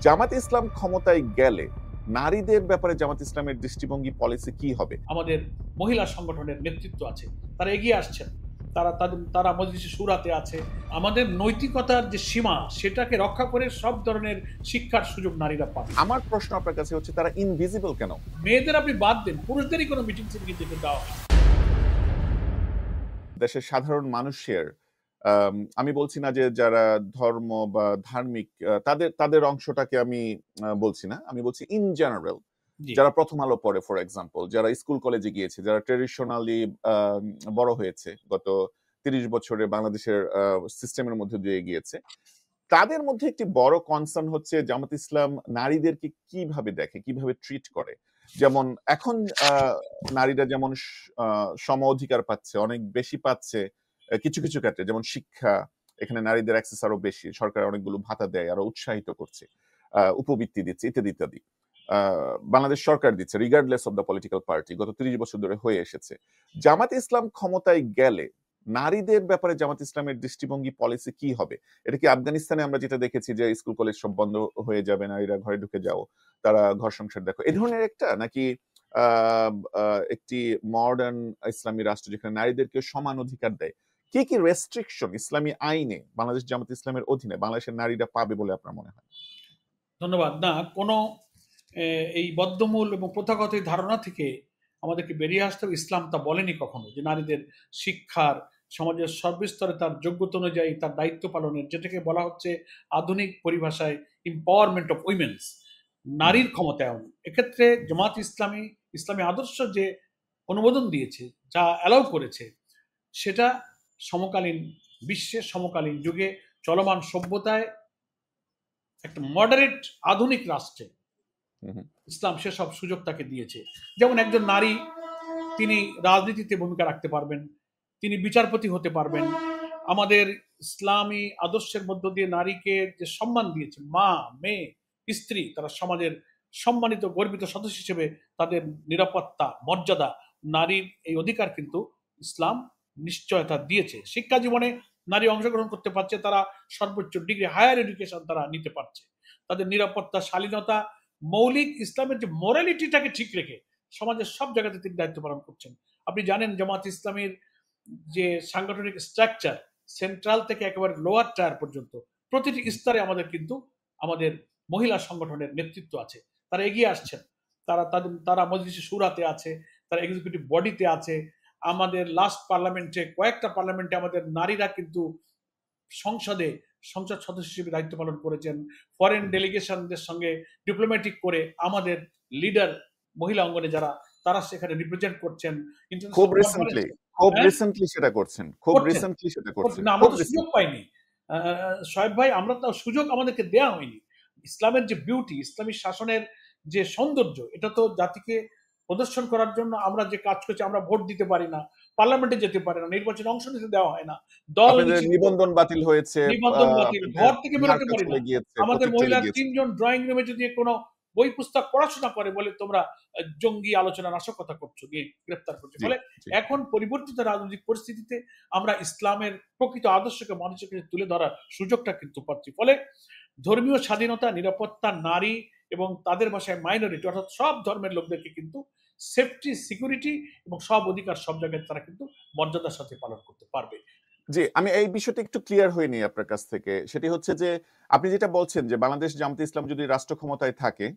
জামাত ইসলাম ক্ষমতায় গেলে নারীদের ব্যাপারে জামাত ইসলামের দৃষ্টিভঙ্গি পলিসি কি হবে? আমাদের মহিলা সংগঠনের নেতৃত্ব আছে, তারা এগিয়ে আসছেন, তারা মজলিসে শুরাতে আছে। আমাদের নৈতিকতার যে সীমা সেটাকে রক্ষা করে সব ধরনের শিক্ষার সুযোগ নারীরা পাবে। আমার প্রশ্ন আপনার কাছে হচ্ছে তারা ইনভিজিবল কেন? মেয়েদের আপনি বাদ দেন, পুরুষদেরই কোনো মিটিং সিটিং যেতে দেওয়া হয়। দেশের সাধারণ মানুষের আমি বলছি না যে যারা ধর্ম বা ধার্মিক তাদের তাদের অংশটাকে আমি বলছি না, আমি বলছি ইন জেনারেল জি। যারা প্রথম আলো পড়ে ফর এক্সাম্পল, যারা স্কুল কলেজে গিয়েছে, যারা ট্রেডিশনালি বড় হয়েছে গত 30 বছরে বাংলাদেশের সিস্টেমের মধ্যে দিয়ে গিয়েছে, তাদের মধ্যে একটি বড় কনসার্ন হচ্ছে জামাত ইসলাম নারীদেরকে কিভাবে দেখে, কিভাবে ট্রিট করে। যেমন এখন নারীরা যেমন সম অধিকার পাচ্ছে, অনেক বেশি পাচ্ছে কিছু কিছু ক্ষেত্রে, যেমন শিক্ষা, এখানে নারীদের অ্যাক্সেস আরো বেশি, সরকার অনেকগুলো ভাতা দেয়, আরো উৎসাহিত করছে, উপবৃত্তি দিচ্ছে, ইত্যাদি ইত্যাদি। বাংলাদেশ সরকার দিচ্ছে regardless of the political party, গত 30 বছর ধরে হয়ে এসেছে। জামাত ইসলাম ক্ষমতায় গেলে নারীদের ব্যাপারে জামাত ইসলামের দৃষ্টিভঙ্গি পলিসি কি হবে? এটা কি আফগানিস্তানে আমরা যেটা দেখেছি যে স্কুল কলেজ সব বন্ধ হয়ে যাবে, নারীরা ঘরে ঢুকে যাও, তারা ঘর সংসার দেখো, এই ধরনের একটা, নাকি একটি মডার্ন ইসলামী রাষ্ট্র যেখানে নারীদেরকে সমান অধিকার দেয়, কি কি রেস্ট্রিকশন ইসলামী আইনে বাংলাদেশ জামাত ইসলামের অধীনে বাংলাদেশের নারীরা পাবে বলে আপনার মনে হয়? ধন্যবাদ। না, কোনো এই বদ্ধমূল এবং প্রথাগত এই ধারণা থেকে আমাদেরকে বেরিয়ে আসতে হবে। ইসলাম তা বলেনি কখনো যে নারীদের শিক্ষার, সমাজের সর্বস্তরে তার যোগ্যতা অনুযায়ী তার দায়িত্ব পালনের, যেটাকে বলা হচ্ছে আধুনিক পরিভাষায় এম্পাওয়ারমেন্ট অফ উইমেন্স, নারীর ক্ষমতায়ন। এক্ষেত্রে জামাত ইসলামী ইসলামী আদর্শ যে অনুমোদন দিয়েছে, যা অ্যালাউ করেছে, সেটা সমকালীন বিশ্বে, সমকালীন যুগে, চলমান সভ্যতায়, একটা মডারেট আধুনিক রাষ্ট্রে ইসলাম সেসব সুযোগ তাকে দিয়েছে। যেমন একজন নারী, তিনি রাজনীতিতে ভূমিকা রাখতে পারবেন, তিনি বিচারপতি হতে পারবেন। আমাদের ইসলামী আদর্শের মধ্য দিয়ে নারীকে যে সম্মান দিয়েছে, মা, মেয়ে, স্ত্রী, তারা সমাজের সম্মানিত গর্বিত সদস্য হিসেবে তাদের নিরাপত্তা, মর্যাদা, নারীর এই অধিকার কিন্তু ইসলাম নিশ্চয়তা দিয়েছে। শিক্ষা জীবনে নারী অংশগ্রহণ করতে পারছে, তারা সর্বোচ্চ ডিগ্রি, হায়ার এডুকেশন তারা নিতে পারছে। তাদের নিরাপত্তা, শালীনতা, মৌলিক ইসলামের যে মোরালিটিটাকে ঠিক রেখে সমাজের সব জায়গাতে তিনি দায়িত্ব পালন করছেন। আপনি জানেন জামাত ইসলামের যে সাংগঠনিক স্ট্রাকচার, সেন্ট্রাল থেকে একেবারে লোয়ার টায়ার পর্যন্ত প্রতিটি স্তরে আমাদের মহিলা সংগঠনের নেতৃত্ব আছে, তারা এগিয়ে আসছেন, তারা মজলিসে শুরাতে আছে, তারা এক্সিকিউটিভ বডিতে আছে। আমাদের লাস্ট পার্লামেন্টে, কয়েকটা পার্লামেন্টে আমাদের নারীরা কিন্তু সংসদ সদস্য হিসেবে দায়িত্ব পালন করেছেন। ফরেন ডেলিগেশনদের সঙ্গে ডিপ্লোম্যাটিক করে আমাদের লিডার মহিলা অঙ্গনে যারা, তারা সেখানে রিপ্রেজেন্ট করছেন। খুব ইন্টারন্যাশনাল রিসেন্টলি, কনফারেন্স খুব রিসেন্টলি সেটা করছেন, খুব করছেন রিসেন্টলি সেটা করছেন করছেন, না, আমরা খুব তো সুযোগ রিসেন্টলি। পাইনি। শোয়েব ভাই, আমরা তো সুযোগ আমাদেরকে দেয়া হয়নি। ইসলামের যে বিউটি, ইসলামী শাসনের যে সৌন্দর্য, এটা তো জাতিকে প্রদর্শন করার জন্য আমরা যে কাজ করছি, আমরা ভোট দিতে পারি না, পার্লামেন্টে যেতে পারি না, নির্বাচনে অংশ নিতে দেওয়া হয় না, দল আপনাদের নিষিদ্ধ, নিবন্ধন বাতিল হয়েছে, নিবন্ধন বাতিল, আপনাদের ঘর থেকে বেরোতে মার্কা পারি চলে না। গিয়েছে, আমাদের প্রতীক চলে মহিলার গিয়েছে। 3 জন ড্রয়িং রুমে যদি কোনো বই পুস্তক পড়াশোনা করে, বলে তোমরা জঙ্গি আলোচনা, নাশকতা করছো, গিয়ে গ্রেফতার করছো। জি, ফলে জি। এখন পরিবর্তিত রাজনৈতিক পরিস্থিতিতে আমরা ইসলামের প্রকৃত আদর্শকে মানুষের কাছে তুলে ধরার সুযোগটা কিন্তু পাচ্ছি। ফলে ধর্মীয় স্বাধীনতা, নিরাপত্তা, নারী এবং তাদের ভাষায় মাইনরিটি, অর্থাৎ সব ধর্মের লোকদেরকে কিন্তু সেফটি, সিকিউরিটি এবং সব অধিকার সব জায়গায় তারা কিন্তু মর্যাদার সাথে পালন করতে পারবে। জি, আমি এই বিষয়টা একটু ক্লিয়ার হয়ে নিই আপনার কাছ থেকে। সেটি হচ্ছে যে আপনি যেটা বলছেন যে বাংলাদেশ জামাতে ইসলাম যদি রাষ্ট্র ক্ষমতায় থাকে,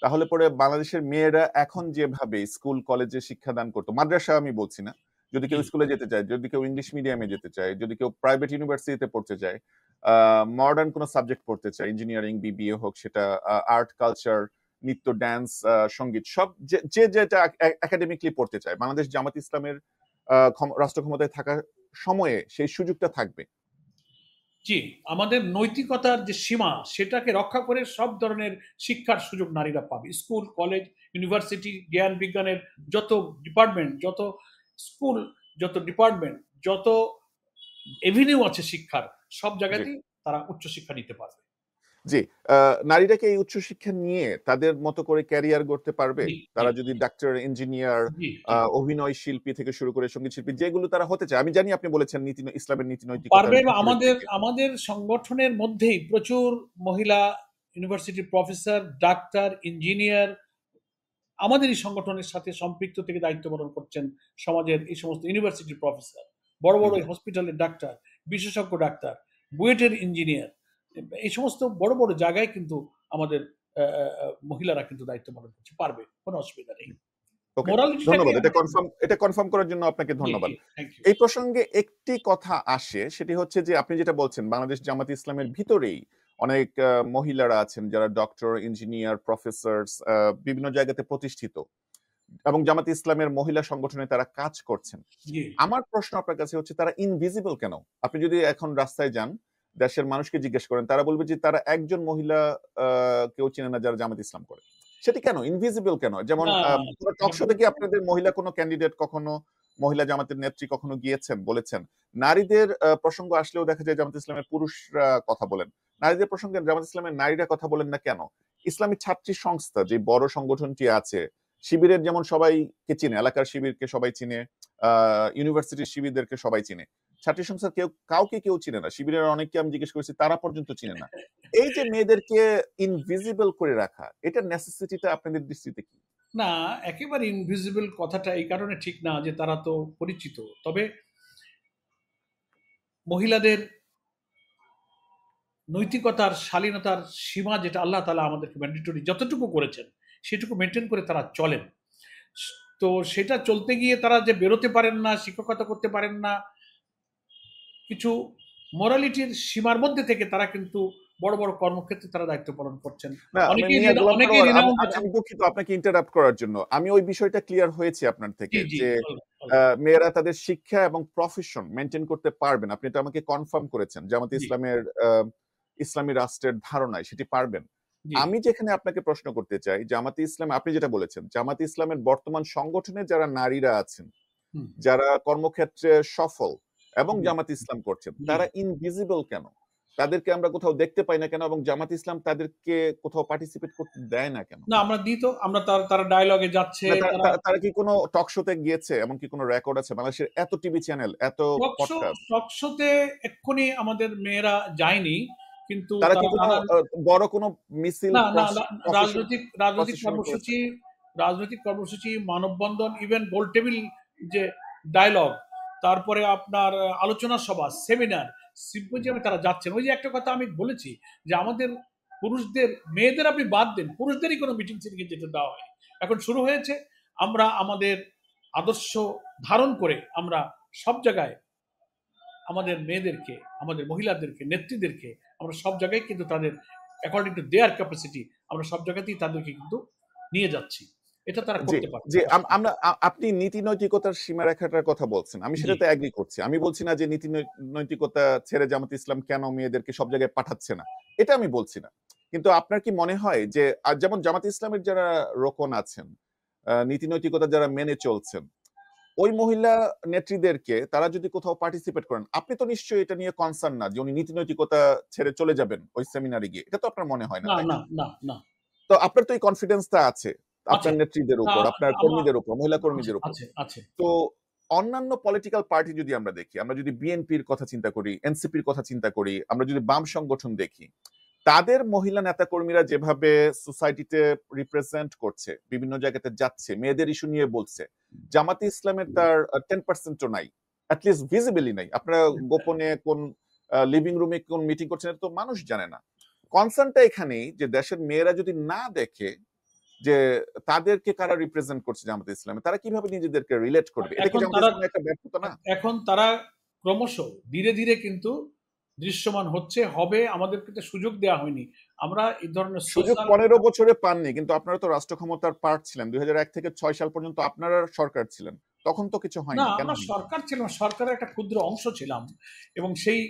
তাহলে পরে বাংলাদেশের মেয়েরা এখন যেভাবে স্কুল কলেজে শিক্ষাদান করতো, মাদ্রাসা আমি বলছি না, যদি জি, কেউ স্কুলে যেতে চায়, যদি কেউ ইংলিশ মিডিয়ামে যেতে চায়, যদি কেউ প্রাইভেট ইউনিভার্সিটিতে পড়তে চায়, মডার্ন কোনো সাবজেক্ট পড়তে চায়, ইঞ্জিনিয়ারিং, বিবিএ হোক, সেটা আর্ট, কালচার, নৃত্য, ড্যান্স, সঙ্গীত, সব যে যেটা একাডেমিকলি পড়তে চায়, বাংলাদেশ জামাত ইসলামের রাষ্ট্র ক্ষমতায় থাকার সময়ে সেই সুযোগটা থাকবে। জি, আমাদের নৈতিকতার যে সীমা সেটাকে রক্ষা করে সব ধরনের শিক্ষার সুযোগ নারীরা পাবে। স্কুল, কলেজ, ইউনিভার্সিটি, জ্ঞান বিজ্ঞানের যত ডিপার্টমেন্ট, যত স্কুল, যত ডিপার্টমেন্ট, যত এভিনিউ আছে শিক্ষার, সব জি, জায়গাতেই তারা উচ্চশিক্ষা নিতে পারবে। জি। নারীরা কি এই উচ্চশিক্ষা নিয়ে তাদের মতো করে ক্যারিয়ার গড়তে পারবে? জি, জি, তারা যদি ডাক্তার, ইঞ্জিনিয়ার, জি, জি। অভিনয় শিল্পী থেকে শুরু করে সঙ্গীত শিল্পী যেগুলো তারা হতে চায়। আমি জানি আপনি বলেছেন ইসলামের নীতি নৈতিকতার পারবে, এবং ভিতরে আমাদের থেকে। আমাদের সংগঠনের মধ্যেই প্রচুর মহিলা ইউনিভার্সিটির প্রফেসর, ডাক্তার, ইঞ্জিনিয়ার আমাদের এই সংগঠনের সাথে সম্পৃক্ত থেকে দায়িত্ব পালন করছেন সমাজের এই সমস্ত ইউনিভার্সিটির প্রফেসর, বড় বড় হসপিটালের ডাক্তার, বিশেষজ্ঞ ডাক্তার, বুয়েটের ইঞ্জিনিয়ার, এই সমস্ত বড় বড় জায়গায় কিন্তু আমাদের মহিলারা কিন্তু দায়িত্ব পালন করছে, পারবে, কোনো অসুবিধা নেই। ধন্যবাদ, এটা কনফার্ম করার জন্য আপনাকে ধন্যবাদ। এই প্রসঙ্গে একটি কথা আসে, সেটি হচ্ছে যে আপনি যেটা বলছেন বাংলাদেশ জামাত ইসলামের ভিতরেই অনেক মহিলারা আছেন যারা ডক্টর, ইঞ্জিনিয়ার, প্রফেসর বিভিন্ন জায়গাতে প্রতিষ্ঠিত এবং জামাত ইসলামের মহিলা সংগঠনে তারা কাজ করছেন। আমার প্রশ্ন আপনার কাছে হচ্ছে তারা ইনভিজিবল কেন? আপনি যদি এখন রাস্তায় যান, দেশের মানুষকে জিজ্ঞেস করেন, তারা বলবে যে তারা একজন মহিলা কেউ চেনে না যারা জামাত ইসলাম করে। সেটি কেন ইনভিজিবল কেন? যেমন টক শোতে কি আপনাদের মহিলা কোনো ক্যান্ডিডেট কখনো, মহিলা জামাতের নেত্রী কখনো গিয়েছেন, বলেছেন? নারীদের প্রসঙ্গ আসলেও দেখা যায় জামাত ইসলামের পুরুষরা কথা বলেন, নারীদের প্রসঙ্গে জামাত ইসলামের নারীরা কথা বলেন না কেন? ইসলামী ছাত্রী সংস্থা যে বড় সংগঠনটি আছে, শিবিরের যেমন সবাইকে চিনে, এলাকার শিবিরকে সবাই চিনে, ইউনিভার্সিটির শিবিরদেরকে সবাই চিনে, ছাত্রী সংস্থার কাউকে কেউ চিনে না। শিবিরের অনেককে আমি জিজ্ঞেস করেছি, তারা পর্যন্ত চিনে না। এই যে মেয়েদেরকে ইনভিজিবল করে রাখা, এটার নেসেসিটিটা আপনাদের দৃষ্টিতে কি? না, একেবারে ইনভিজিবল কথাটা এই কারণে ঠিক না যে তারা তো পরিচিত। তবে মহিলাদের নৈতিকতার, শালীনতার সীমা যেটা আল্লাহ তাআলা আমাদেরকে ম্যান্ডেটরি যতটুকু করেছেন সেটুকু মেনটেন করে তারা চলেন। তো সেটা চলতে গিয়ে তারা যে বেরোতে পারেন না, শিক্ষকতা করতে পারেন না, কিছু মোরালিটির সীমার মধ্যে থেকে তারা কিন্তু বড় বড় কর্মক্ষেত্রে তারা দায়িত্ব পালন করছেন। আমি দুঃখিত আপনাকে ইন্টারাপ্ট করার জন্য। আমি ওই বিষয়টা ক্লিয়ার হয়েছি আপনার থেকে যে মেয়েরা তাদের শিক্ষা এবং প্রফেশন মেনটেন করতে পারবেন, আপনি এটা আমাকে কনফার্ম করেছেন জামাত ইসলামের ইসলামী রাষ্ট্রের ধারণায় সেটি পারবেন। আমি যেখানে আপনাকে প্রশ্ন করতে চাই, জামাত ইসলাম, আপনি যেটা বলেছেন জামাত ইসলামের বর্তমান সংগঠনে যারা নারীরা আছেন, যারা কর্মক্ষেত্রে সফল এবং জামাত ইসলাম করছেন, তারা ইনভিজিবল কেন? তাদেরকে আমরা কোথাও দেখতে পাই না কেন? এবং জামাত ইসলাম তাদেরকে কোথাও পার্টিসিপেট করতে দেয় না কেন? না, আমরা দিই তো, আমরা তারা ডায়ালগে যাচ্ছে। তারা কি কোনো টক শোতে গিয়েছে? এমন কি কোনো রেকর্ড আছে? বাংলাদেশের এত টিভি চ্যানেল, এত পডকাস্ট, টক শোতে এক্ষুনি আমাদের মেয়েরা যায়নি, কিন্তু তারা কি কোনো বড় কোনো মিছিল, রাজনৈতিক কর্মসূচি, মানববন্ধন, ইভেন গোল টেবিল যে ডায়ালগ, তারপরে আপনার আলোচনা সভা, সেমিনার, সিম্পোজিয়ামে তারা যাচ্ছেন। ওই যে একটা কথা আমি বলেছি যে আমাদের পুরুষদের, মেয়েদের আপনি বাদ দেন, পুরুষদেরই কোনো মিটিং সিটিংয়ে যেতে দেওয়া হয়। এখন শুরু হয়েছে, আমরা আমাদের আদর্শ ধারণ করে আমরা সব জায়গায় আমাদের মেয়েদেরকে, আমাদের মহিলাদেরকে, নেত্রীদেরকে আমরা সব জায়গায় কিন্তু তাদের অ্যাকর্ডিং টু দেয়ার ক্যাপাসিটি আমরা সব জায়গাতেই তাদেরকে কিন্তু নিয়ে যাচ্ছি। এটা তারা করতে পারে। যে আমরা, আপনি নীতি নৈতিকতার সীমারেখাটার কথা বলছেন, আমি সেটাতে এগ্রি করছি। আমি বলছি না যে নীতি নৈতিকতা ছেড়ে জামাত ইসলাম কেন মেয়েদেরকে সব জায়গায় পাঠাচ্ছে না, এটা আমি বলছি না। কিন্তু আপনার কি মনে হয় যে যেমন জামাত ইসলামের যারা রোকন আছেন, নীতি নৈতিকতা যারা মেনে চলছেন, ওই মহিলা নেত্রীদেরকে তারা যদি কোথাও পার্টিসিপেট করেন, আপনি তো নিশ্চয়ই এটা নিয়ে কনসার্ন না যে উনি নীতি নৈতিকতা ছেড়ে চলে যাবেন ওই সেমিনারে গিয়ে, এটা তো আপনার মনে হয় না? না। তো আপনার তো এই কনফিডেন্সটা আছে আপনার নেত্রীদের উপর, আপনার কর্মীদের উপর, মহিলা কর্মীদের উপর। তো অন্যান্য পলিটিক্যাল পার্টি যদি আমরা দেখি, আমরা যদি বিএনপির কথা চিন্তা করি, এনসিপির কথা চিন্তা করি, আমরা যদি বাম সংগঠন দেখি, তাদের মহিলা নেতা কর্মীরা যেভাবে সোসাইটিতে রিপ্রেজেন্ট করছে, বিভিন্ন জায়গাতে যাচ্ছে, মেয়েদের ইস্যু নিয়ে বলছে, জামাতে ইসলামের তার 10%ও নাই, অ্যাটলিস্ট ভিজিবলি নাই। আপনারা গোপনে কোন লিভিং রুমে কোন মিটিং করছেন তো মানুষ জানে না। কনসার্নটা এখানেই যে দেশের মেয়েরা যদি না দেখে যে তাদেরকে কারা রিপ্রেজেন্ট করছে জামাতে ইসলামে, তারা কিভাবে নিজেদেরকে রিলেট করবে? এটা কি জামাতে ইসলামের একটা ব্যর্থতা না? এখন তারা ক্রমশ ধীরে ধীরে কিন্তু দৃশ্যমান হচ্ছে, হবে। আমাদেরকে তো সুযোগ দেওয়া হয়নি, আমরা এই ধরনের সুযোগ 15 বছরে পাননি, কিন্তু আপনারা তো রাষ্ট্র ক্ষমতার পার্ট ছিলেন। 2001 থেকে 6 সাল পর্যন্ত আপনারা সরকার ছিলেন, তখন তো কিছু হয়নি। না, আমরা সরকার ছিলাম, সরকারের একটা ক্ষুদ্র অংশ ছিলাম, এবং সেই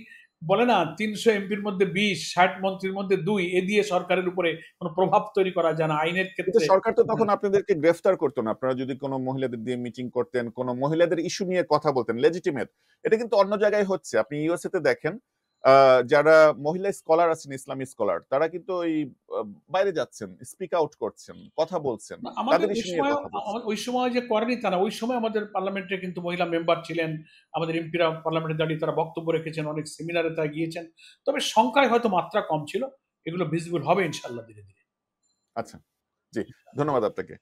বলে না 300 এমপির মধ্যে 20, 60 মন্ত্রীর মধ্যে 2, এ দিয়ে সরকারের উপরে কোনো প্রভাব তৈরি করা যায় না আইনের ক্ষেত্রে। সরকার তো তখন আপনাদেরকে গ্রেফতার করতো না, আপনারা যদি কোনো মহিলাদের দিয়ে মিটিং করতেন, কোনো মহিলাদের ইস্যু নিয়ে কথা বলতেন, লেজিটিমেট। এটা কিন্তু অন্য জায়গায় হচ্ছে। আপনি ইউএসএ তে দেখেন, যারা মহিলা স্কলার আছেন, ইসলামী স্কলার, তারা কিন্তু ওই বাইরে যাচ্ছেন, স্পিক আউট করছেন, কথা বলছেন, তাদের ইস্যু নিয়ে কথা বলছেন। ওই সময় যে করেনি তা না, ওই সময় আমাদের পার্লামেন্টে কিন্তু মহিলা মেম্বার ছিলেন, আমাদের এমপিরা পার্লামেন্টে দাঁড়িয়ে তারা বক্তব্য রেখেছেন, অনেক সেমিনারে তারা গিয়েছেন। তবে সংখ্যায় হয়তো মাত্রা কম ছিল, এগুলো ভিজিবল হবে ইনশাল্লাহ ধীরে ধীরে। আচ্ছা, জি, ধন্যবাদ আপনাকে।